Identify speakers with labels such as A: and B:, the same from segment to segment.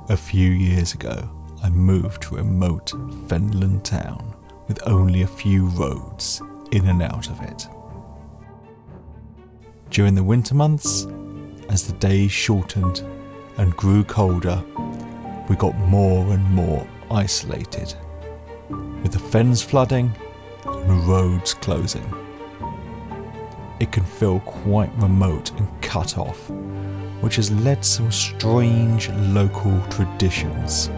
A: A few years ago, I moved to a remote fenland town with only a few roads in and out of it. During the winter months, as the days shortened and grew colder, we got more and more isolated, with the fens flooding and roads closing. It can feel quite remote and cut off, which has led to some strange local traditions.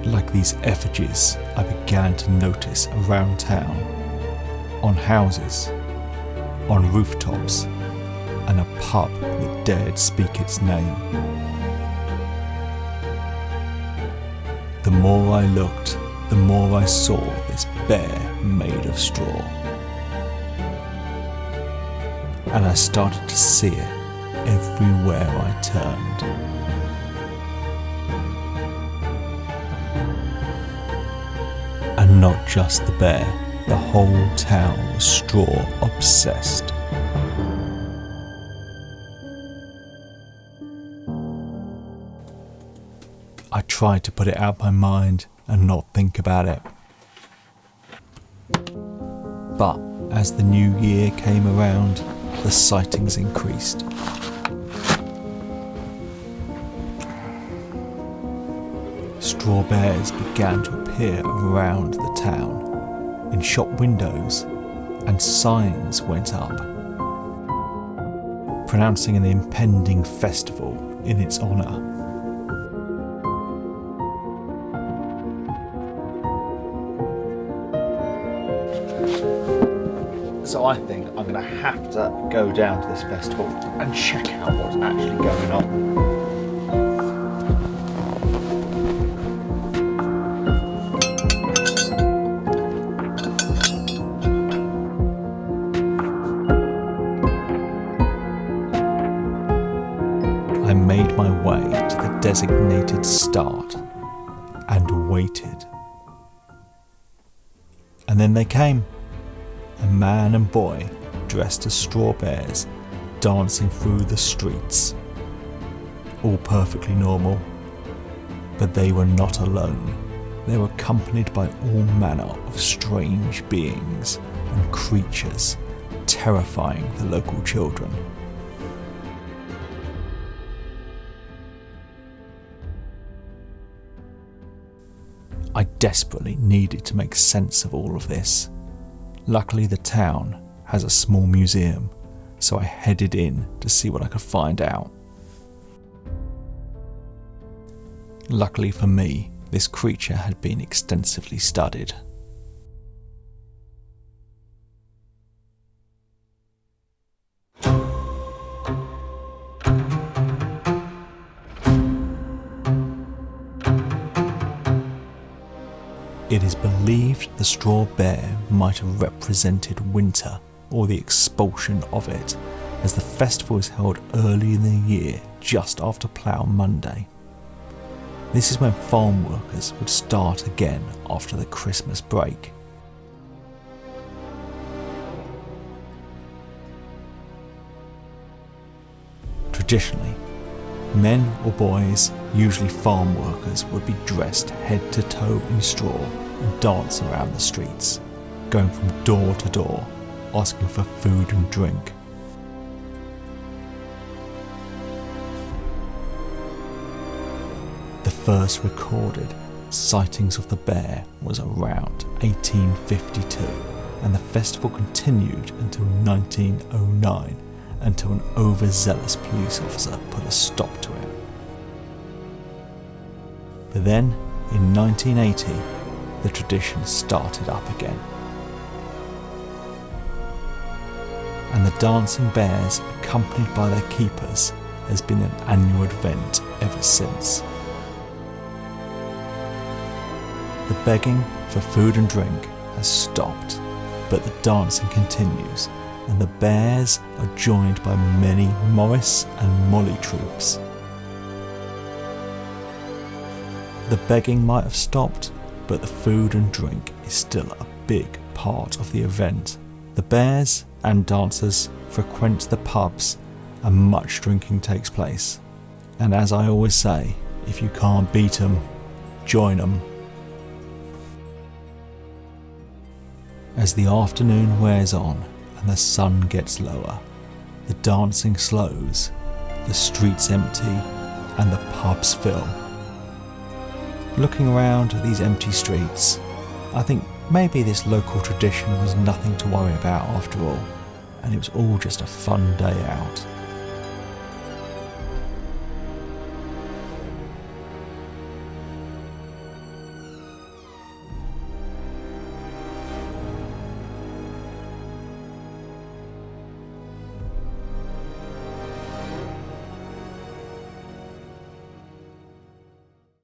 A: Like these effigies I began to notice around town, on houses, on rooftops, and a pub that dared speak its name. The more I looked, the more I saw this bear made of straw. And I started to see it everywhere I turned. And not just the bear, the whole town was straw obsessed. I tried to put it out of my mind and not think about it. But as the new year came around, the sightings increased. Straw bears began to appear around the town, in shop windows, and signs went up, pronouncing an impending festival in its honour. So I think I'm going to have to go down to this festival and check out what's actually going on. I made my way to the designated start and waited. And then they came. A man and boy dressed as straw bears dancing through the streets. All perfectly normal. But they were not alone. They were accompanied by all manner of strange beings and creatures, terrifying the local children. I desperately needed to make sense of all of this. Luckily the town has a small museum, so I headed in to see what I could find out. Luckily for me, this creature had been extensively studied. It is believed the straw bear might have represented winter or the expulsion of it, as the festival is held early in the year just after Plough Monday. This is when farm workers would start again after the Christmas break. Traditionally, men or boys, usually farm workers, would be dressed head to toe in straw and dance around the streets, going from door to door, asking for food and drink. The first recorded sightings of the bear was around 1852, and the festival continued until 1909, until an overzealous police officer put a stop to it. But then, in 1980, the tradition started up again. And the dancing bears, accompanied by their keepers, has been an annual event ever since. The begging for food and drink has stopped, but the dancing continues, and the bears are joined by many Morris and Molly troops. The begging might have stopped, but the food and drink is still a big part of the event. The bears and dancers frequent the pubs and much drinking takes place. And as I always say, if you can't beat 'em, join 'em. As the afternoon wears on and the sun gets lower, the dancing slows, the streets empty and the pubs fill. Looking around at these empty streets, I think maybe this local tradition was nothing to worry about after all, and it was all just a fun day out.